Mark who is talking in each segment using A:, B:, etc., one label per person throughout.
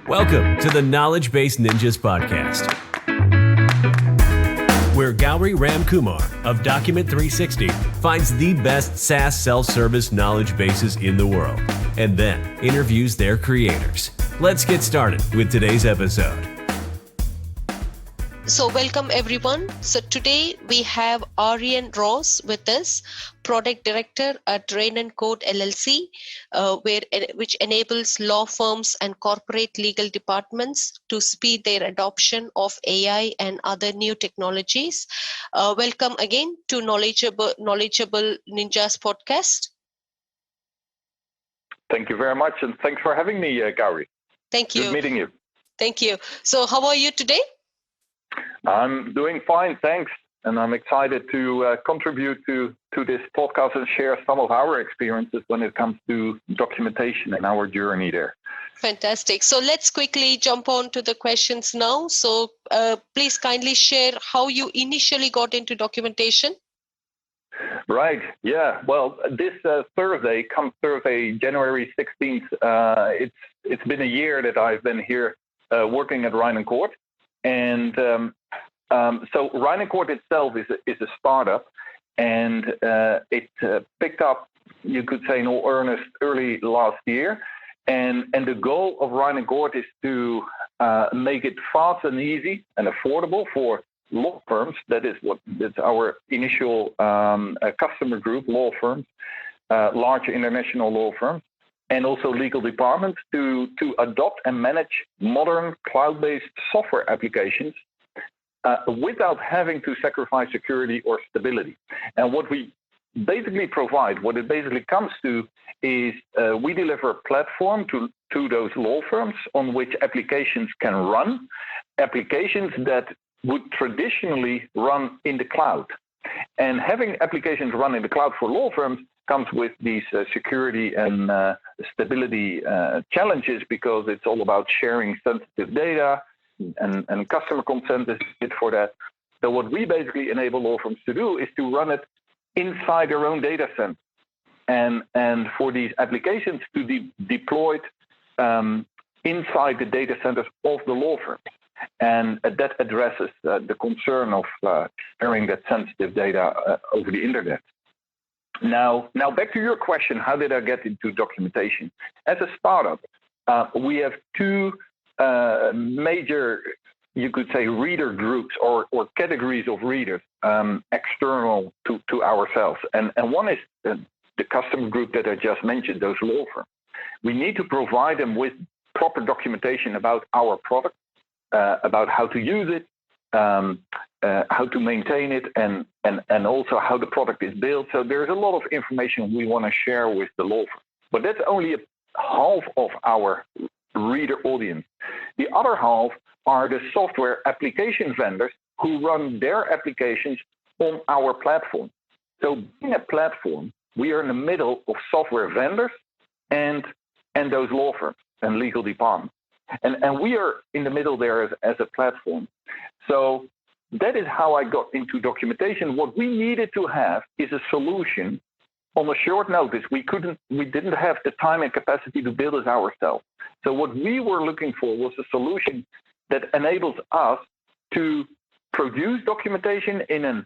A: Welcome to the Knowledge Base Ninjas podcast, where Gauri Ramkumar of Document 360 finds the best SaaS self-service knowledge bases in the world and then interviews their creators. Let's get started with today's episode.
B: So welcome everyone. So today we have Arjan Ros with us, Product Director at Reynen Court LLC, which enables law firms and corporate legal departments to speed their adoption of AI and other new technologies. Welcome again to Knowledgeable Ninjas podcast.
C: Thank you very much, and thanks for having me, Gauri.
B: Thank you.
C: Good meeting you.
B: Thank you. So how are you today?
C: I'm doing fine, thanks. And I'm excited to contribute to this podcast and share some of our experiences when it comes to documentation and our journey there.
B: Fantastic. So let's quickly jump on to the questions now. So please kindly share how you initially got into documentation.
C: Right. Yeah. Well, this Thursday, January 16th, it's been a year that I've been here working at Reynen Court. And so Reynen Court itself is a startup, and it picked up, you could say, in all earnest early last year. And the goal of Reynen Court is to make it fast and easy and affordable for law firms. That's our initial customer group, law firms, large international law firms, and also legal departments to adopt and manage modern cloud-based software applications without having to sacrifice security or stability. And what we basically provide, what it basically comes to, is we deliver a platform to those law firms on which applications can run, applications that would traditionally run in the cloud. And having applications run in the cloud for law firms comes with these security and stability challenges, because it's all about sharing sensitive data, and customer consent is it for that. So what we basically enable law firms to do is to run it inside their own data center, and for these applications to be deployed inside the data centers of the law firms. And that addresses the concern of sharing that sensitive data over the internet. Now back to your question, how did I get into documentation? As a startup, we have two major, you could say, reader groups or categories of readers external to ourselves. And one is the customer group that I just mentioned, those law firms. We need to provide them with proper documentation about our product, about how to use it, how to maintain it, and also how the product is built. So there's a lot of information we want to share with the law firm. But that's only half of our reader audience. The other half are the software application vendors who run their applications on our platform. So being a platform, we are in the middle of software vendors and those law firms and legal departments. And we are in the middle there as a platform. So that is how I got into documentation. What we needed to have is a solution on a short notice. We didn't have the time and capacity to build it ourselves. So what we were looking for was a solution that enables us to produce documentation in an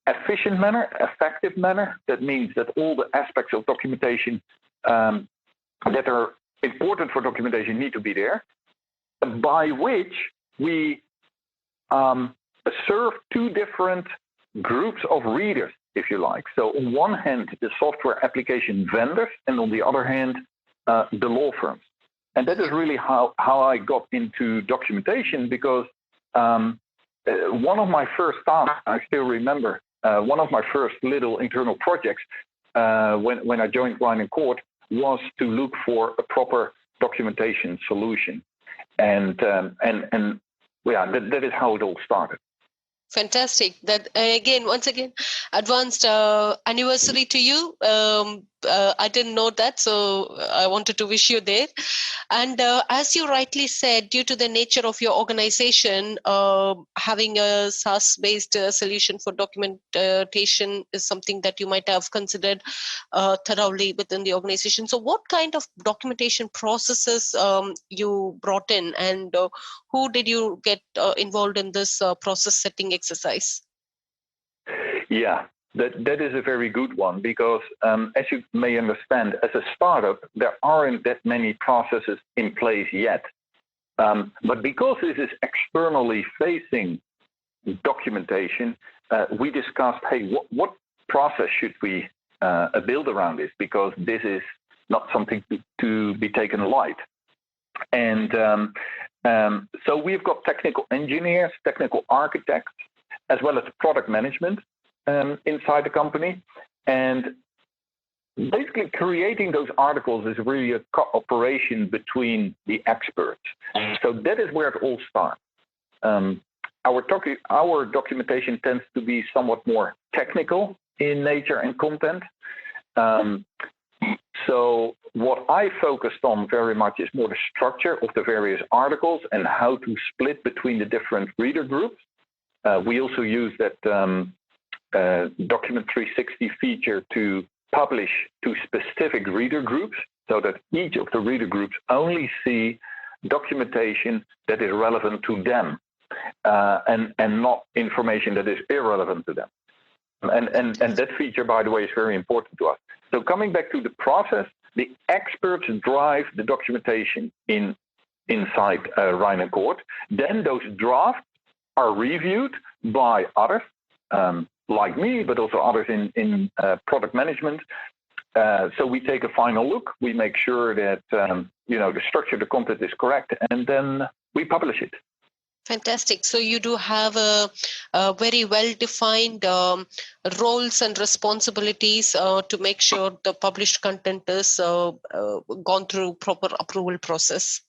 C: efficient manner, effective manner. That means that all the aspects of documentation that are important for documentation need to be there, by which we serve two different groups of readers, if you like. So on one hand, the software application vendors, and on the other hand, the law firms. And that is really how I got into documentation, because one of my first tasks, I still remember, one of my first little internal projects when I joined Reynen Court was to look for a proper documentation solution. And that is how it all started.
B: Fantastic. That once again, advanced anniversary to you. I didn't know that, so I wanted to wish you there. And as you rightly said, due to the nature of your organization, having a SaaS-based solution for documentation is something that you might have considered thoroughly within the organization. So what kind of documentation processes you brought in, and who did you get involved in this process setting exercise?
C: Yeah, that is a very good one because, as you may understand, as a startup, there aren't that many processes in place yet. But because this is externally facing documentation, we discussed, hey, what process should we build around this? Because this is not something to be taken light. And so we've got technical engineers, technical architects, as well as product management inside the company. And basically creating those articles is really a cooperation between the experts. So that is where it all starts. Our documentation tends to be somewhat more technical in nature and content. So what I focused on very much is more the structure of the various articles and how to split between the different reader groups. We also use that Document 360 feature to publish to specific reader groups so that each of the reader groups only see documentation that is relevant to them and not information that is irrelevant to them. And that feature, by the way, is very important to us. So coming back to the process, the experts drive the documentation inside Reynen Court. Then those drafts are reviewed by others, like me, but also others in product management. So we take a final look. We make sure that the structure, the content is correct, and then we publish it.
B: Fantastic. So you do have a very well-defined roles and responsibilities to make sure the published content is gone through proper approval process.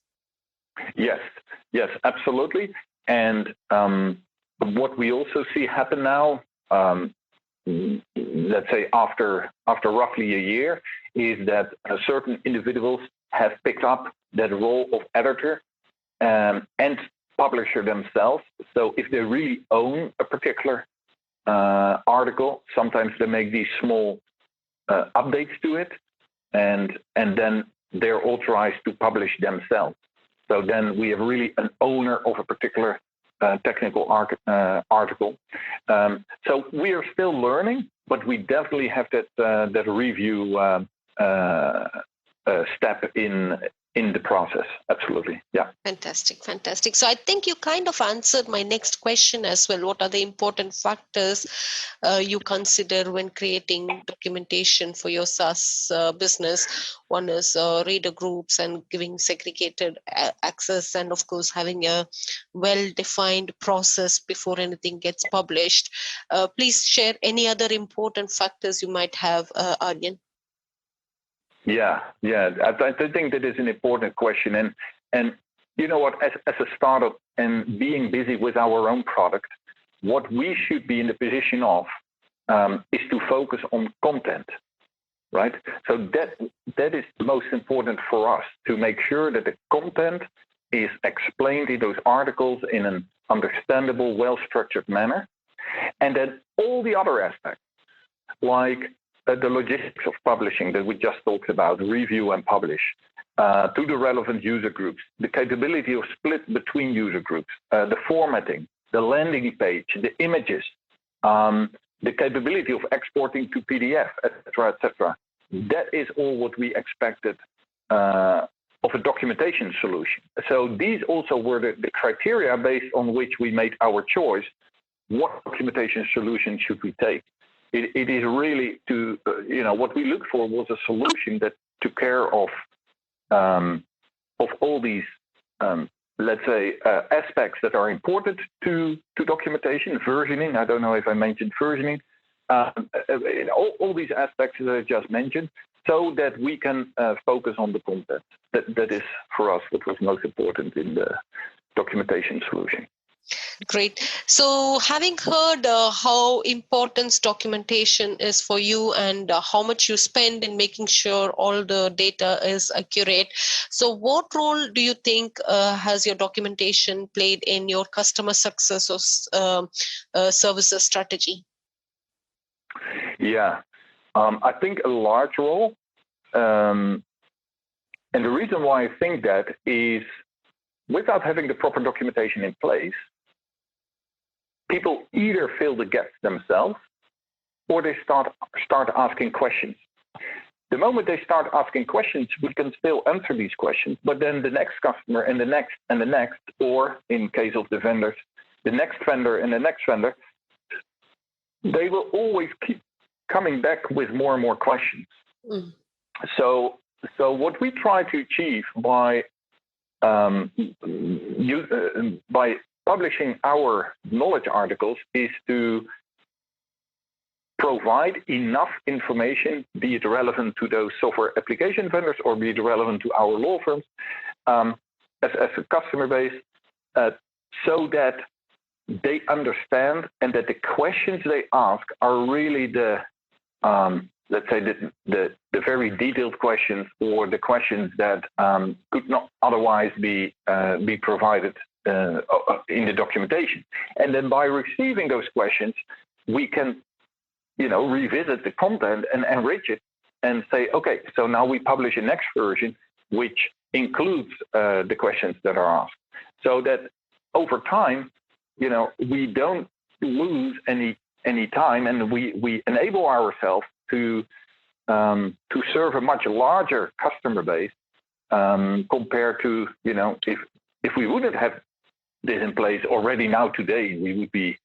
B: Yes,
C: absolutely. And what we also see happen now, let's say after roughly a year, is that certain individuals have picked up that role of editor and publisher themselves. So if they really own a particular article, sometimes they make these small updates to it, and then they're authorized to publish themselves. So then we have really an owner of a particular technical article. So we are still learning, but we definitely have that review step in the process. Absolutely. Yeah.
B: Fantastic. So I think you kind of answered my next question as well. What are the important factors you consider when creating documentation for your SaaS business? One is reader groups and giving segregated access, and of course having a well-defined process before anything gets published. Please share any other important factors you might have, Arjan.
C: Yeah. I think that is an important question. And you know what, as a startup and being busy with our own product, what we should be in the position of is to focus on content, right? So that is the most important for us, to make sure that the content is explained in those articles in an understandable, well-structured manner. And then all the other aspects, like the logistics of publishing that we just talked about, review and publish, to the relevant user groups, the capability of split between user groups, the formatting, the landing page, the images, the capability of exporting to PDF, etc. That is all what we expected of a documentation solution. So these also were the criteria based on which we made our choice. What documentation solution should we take? It is really what we looked for was a solution that took care of all these, let's say, aspects that are important to documentation, versioning. I don't know if I mentioned versioning. All these aspects that I just mentioned, so that we can focus on the content. That is for us what was most important in the documentation solution.
B: Great. So having heard how important documentation is for you and how much you spend in making sure all the data is accurate, so what role do you think has your documentation played in your customer success or services strategy?
C: Yeah, I think a large role. And the reason why I think that is without having the proper documentation in place, people either fill the gaps themselves or they start asking questions. The moment they start asking questions, we can still answer these questions, but then the next customer and the next and the next, or in case of the vendors, the next vendor and the next vendor, they will always keep coming back with more and more questions. Mm. So what we try to achieve by publishing our knowledge articles is to provide enough information, be it relevant to those software application vendors or be it relevant to our law firms as a customer base, so that they understand and that the questions they ask are really the let's say the very detailed questions or the questions that could not otherwise be provided in the documentation. And then by receiving those questions, we can, revisit the content and enrich it and say, okay, so now we publish a next version which includes the questions that are asked, so that over time, we don't lose any time, and we enable ourselves to serve a much larger customer base compared to, if we wouldn't have this in place already now today, we would be,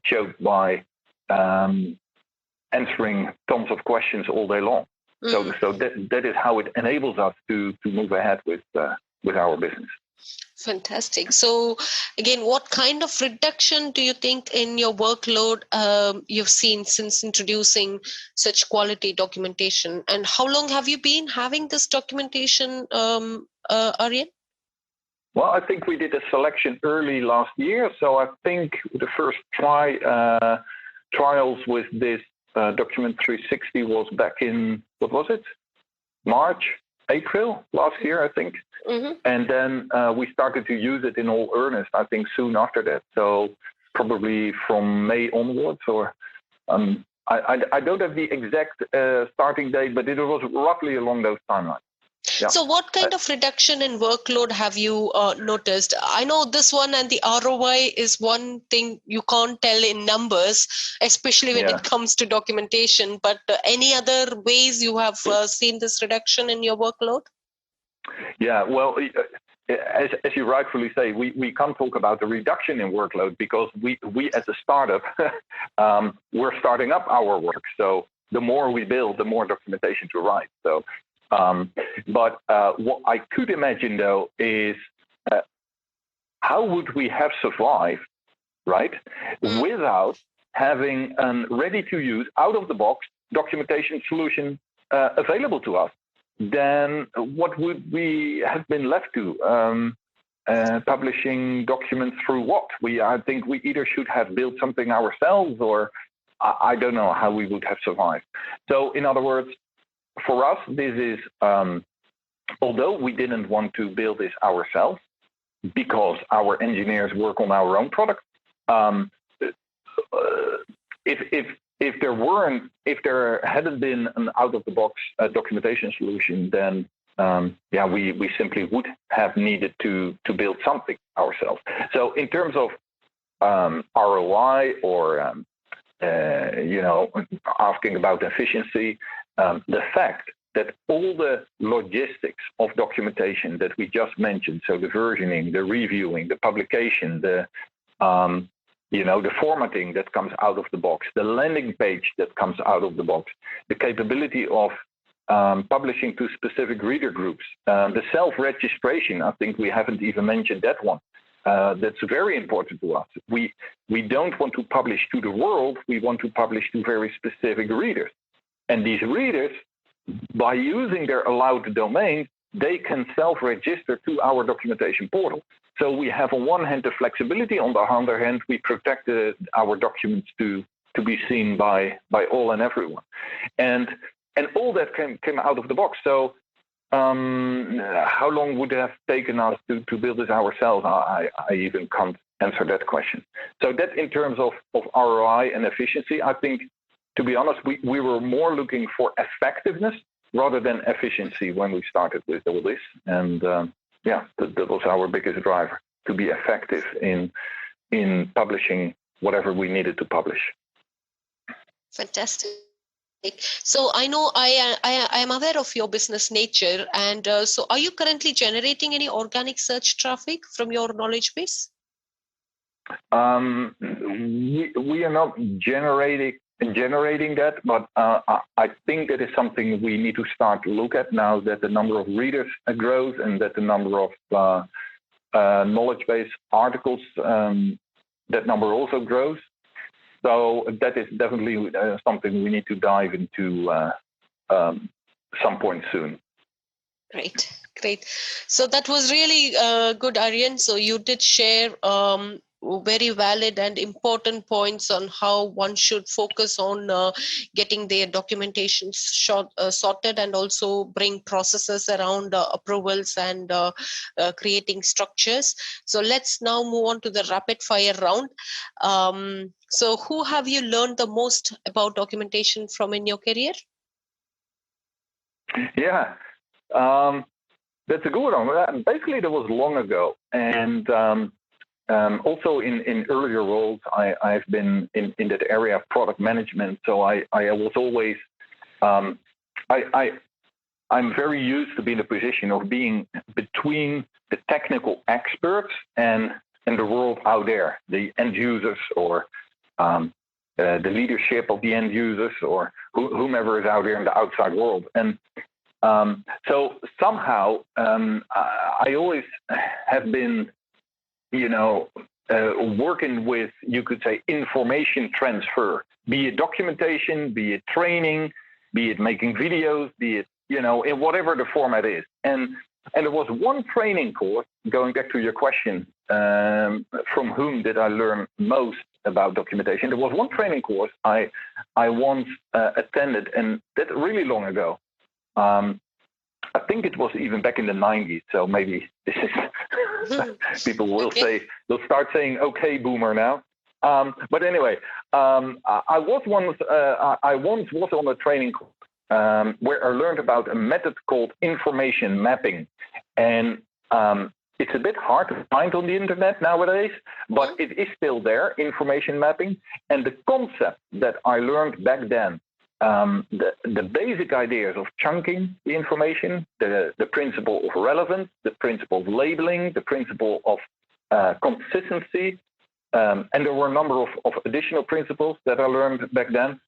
C: choked by answering tons of questions all day long. Mm. So that is how it enables us to move ahead with our business.
B: Fantastic. So again, what kind of reduction do you think in your workload you've seen since introducing such quality documentation? And how long have you been having this documentation, Arjan?
C: Well, I think we did a selection early last year. So I think the first trials with this Document 360 was back in, what was it? March, April last year, I think. Mm-hmm. And then we started to use it in all earnest, I think, soon after that. So probably from May onwards, or I don't have the exact starting date, but it was roughly along those timelines. Yeah.
B: So what kind of reduction in workload have you noticed? I know this one, and the ROI is one thing you can't tell in numbers, especially when it comes to documentation. But any other ways you have seen this reduction in your workload?
C: Yeah, well, as you rightfully say, we can't talk about the reduction in workload because we as a startup, we're starting up our work. So the more we build, the more documentation to write. So, but what I could imagine, though, is how would we have survived, right, without having a ready-to-use, out-of-the-box documentation solution available to us? Then what would we have been left to? Publishing documents through what? I think we either should have built something ourselves, or I don't know how we would have survived. So in other words, for us, this is, although we didn't want to build this ourselves because our engineers work on our own product, if there hadn't been an out-of-the-box documentation solution, then we simply would have needed to build something ourselves. So in terms of ROI or asking about efficiency, the fact that all the logistics of documentation that we just mentioned, so the versioning, the reviewing, the publication, the formatting that comes out of the box, the landing page that comes out of the box, the capability of publishing to specific reader groups, the self-registration, I think we haven't even mentioned that one. That's very important to us. We don't want to publish to the world, we want to publish to very specific readers. And these readers, by using their allowed domain, they can self-register to our documentation portal. So we have on one hand the flexibility, on the other hand we protected our documents to be seen by all and everyone, and all that came out of the box. So how long would it have taken us to build this ourselves? I even can't answer that question. So that in terms of ROI and efficiency, I think, to be honest, we were more looking for effectiveness rather than efficiency when we started with all this. And that was our biggest driver, to be effective in publishing whatever we needed to publish.
B: Fantastic. So I know I am aware of your business nature, and so are you currently generating any organic search traffic from your knowledge base?
C: We are not generating that, but I think that is something we need to start to look at now that the number of readers grows and that the number of knowledge base articles, that number also grows. So that is definitely something we need to dive into some point soon.
B: Great. So that was really good, Arjan. So you did share very valid and important points on how one should focus on getting their documentation sorted, and also bring processes around approvals and creating structures. So let's now move on to the rapid fire round. So who have you learned the most about documentation from in your career?
C: Yeah, that's a good one. Basically, that was long ago. And also in earlier roles, I've been in that area of product management. So I was always, I'm very used to be in a position of being between the technical experts and the world out there, the end users or the leadership of the end users or whomever is out there in the outside world. And so somehow I always have been, working with, you could say, information transfer, be it documentation, be it training, be it making videos, be it, in whatever the format is. And there was one training course, going back to your question, from whom did I learn most about documentation? There was one training course I once attended, and that really long ago. I think it was even back in the 90s. So maybe this is people will they'll start saying, "Okay, boomer" now. But anyway, I once was on a training course where I learned about a method called information mapping, and it's a bit hard to find on the internet nowadays, but it is still there, information mapping. And the concept that I learned back then, the basic ideas of chunking the information, the principle of relevance, the principle of labeling, the principle of consistency, and there were a number of additional principles that I learned back then,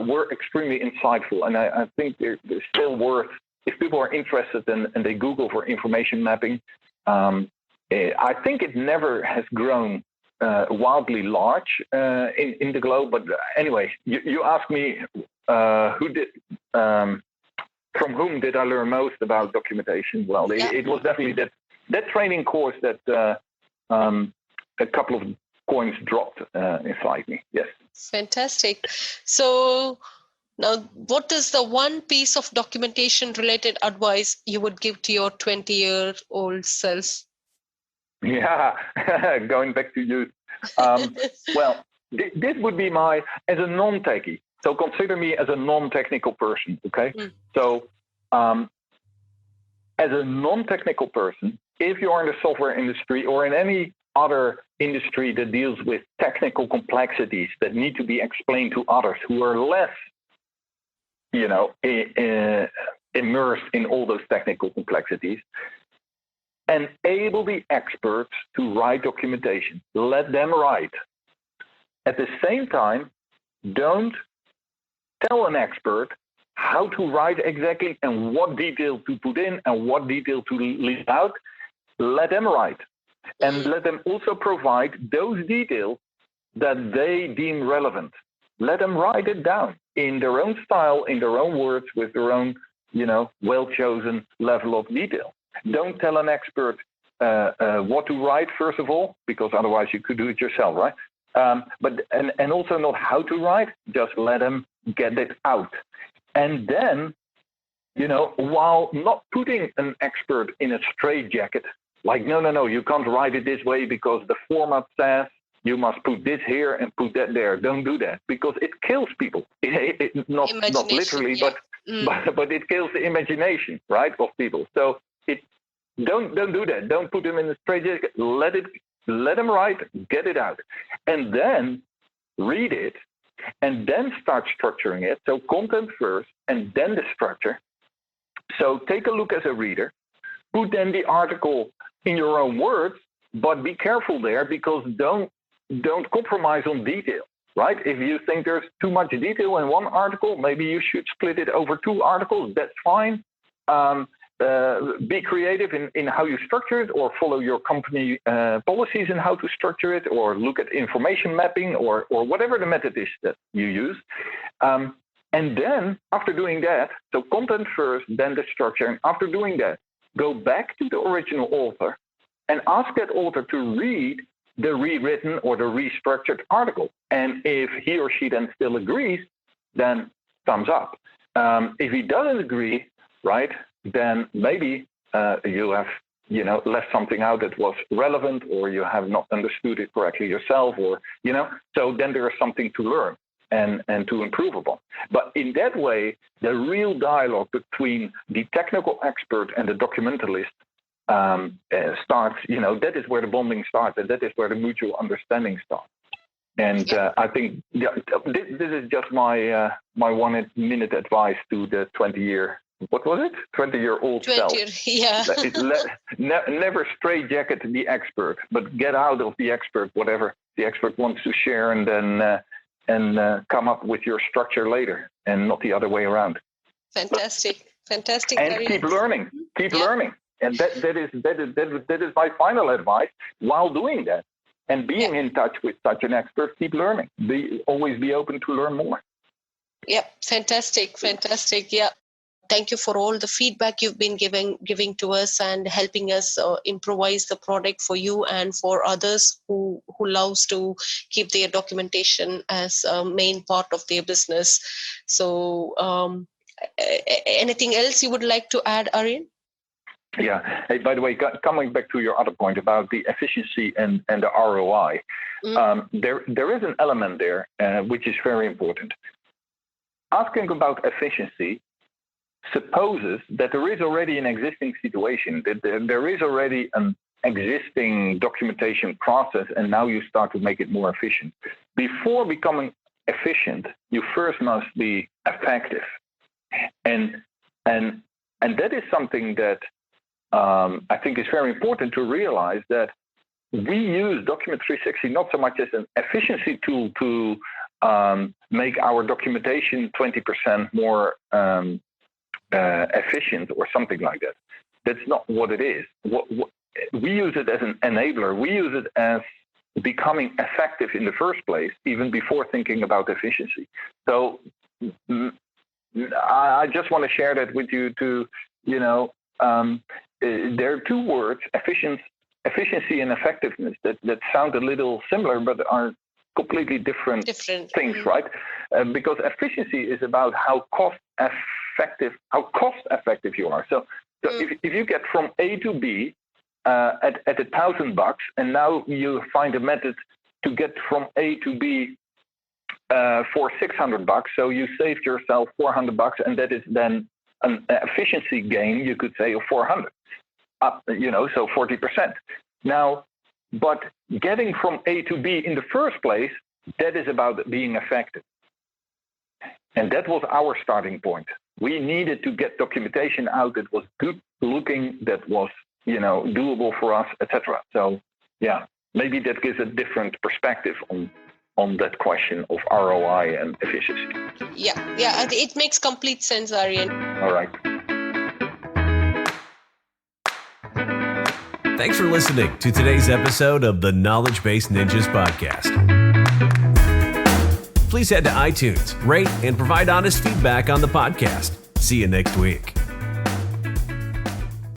C: were extremely insightful. And I think they're still worth, if people are interested and they Google for information mapping, I think it never has grown wildly large in the globe. But anyway, you asked me from whom did I learn most about documentation? Well, it was definitely that training course that a couple of coins dropped inside me. Yes.
B: Fantastic. So now, what is the one piece of documentation related advice you would give to your 20-year-old self?
C: Yeah, going back to youth. Well, this would be as a non-techie. So consider me as a non-technical person, okay? So as a non-technical person, if you're in the software industry or in any other industry that deals with technical complexities that need to be explained to others who are less, immersed in all those technical complexities, enable the experts to write documentation. Let them write. At the same time, don't tell an expert how to write exactly and what detail to put in and what detail to leave out. Let them write. And let them also provide those details that they deem relevant. Let them write it down in their own style, in their own words, with their own, well-chosen level of detail. Don't tell an expert what to write, first of all, because otherwise you could do it yourself, right? But also not how to write, just let them get it out. And then, while not putting an expert in a straitjacket, like, no, you can't write it this way because the format says you must put this here and put that there. Don't do that, because it kills people. Not literally,
B: yeah.
C: but it kills the imagination, right, of people. So don't do that. Don't put them in a straitjacket. Let them write, get it out, and then read it, and then start structuring it. So content first, and then the structure. So take a look as a reader. Put then the article in your own words, but be careful there, because don't compromise on detail, right? If you think there's too much detail in one article, maybe you should split it over 2 articles. That's fine. Be creative in how you structure it, or follow your company policies in how to structure it, or look at information mapping, or whatever the method is that you use. And then after doing that, so content first, then the structure. And after doing that, go back to the original author and ask that author to read the rewritten or the restructured article. And if he or she then still agrees, then thumbs up. If he doesn't agree, right, then maybe you have left something out that was relevant, or you have not understood it correctly yourself, or so then there is something to learn and to improve upon. But in that way, the real dialogue between the technical expert and the documentalist starts. That is where the bonding starts, and that is where the mutual understanding starts. And I think this is just my 1 minute advice to the 20-year-old self.
B: Yeah.
C: Never straitjacket the expert, but get out of the expert whatever the expert wants to share, and then come up with your structure later, and not the other way around.
B: Fantastic.
C: And keep learning. Learning. And that is my final advice while doing that. And being in touch with such an expert, keep learning. Always be open to learn more.
B: Yeah, fantastic. Yeah. Thank you for all the feedback you've been giving to us, and helping us improvise the product for you and for others who loves to keep their documentation as a main part of their business. So anything else you would like to add, Arjan?
C: Yeah. Hey, by the way, coming back to your other point about the efficiency and the ROI, there is an element there which is very important. Asking about efficiency supposes that there is already an existing situation, that there is already an existing documentation process, and now you start to make it more efficient. Before becoming efficient, you first must be effective. And that is something that I think is very important to realize, that we use Document 360 not so much as an efficiency tool to make our documentation 20% more efficient or something like that. That's not what it is. We use it as an enabler. We use it as becoming effective in the first place, even before thinking about efficiency. So I just want to share that with you to, there are 2 words, efficiency and effectiveness, that sound a little similar, but are completely different things, right? Because efficiency is about how cost effective you are. So if you get from A to B at $1,000, and now you find a method to get from A to B for $600, so you saved yourself $400, and that is then an efficiency gain, you could say, of $400, so 40%. Now, but getting from A to B in the first place, that is about being effective. And that was our starting point. We needed to get documentation out that was good looking, that was, doable for us, etc. So, yeah, maybe that gives a different perspective on that question of ROI and efficiency.
B: Yeah, it makes complete sense, Arjan.
C: All right.
A: Thanks for listening to today's episode of the Knowledge Base Ninjas podcast. Please head to iTunes, rate, and provide honest feedback on the podcast. See you next week.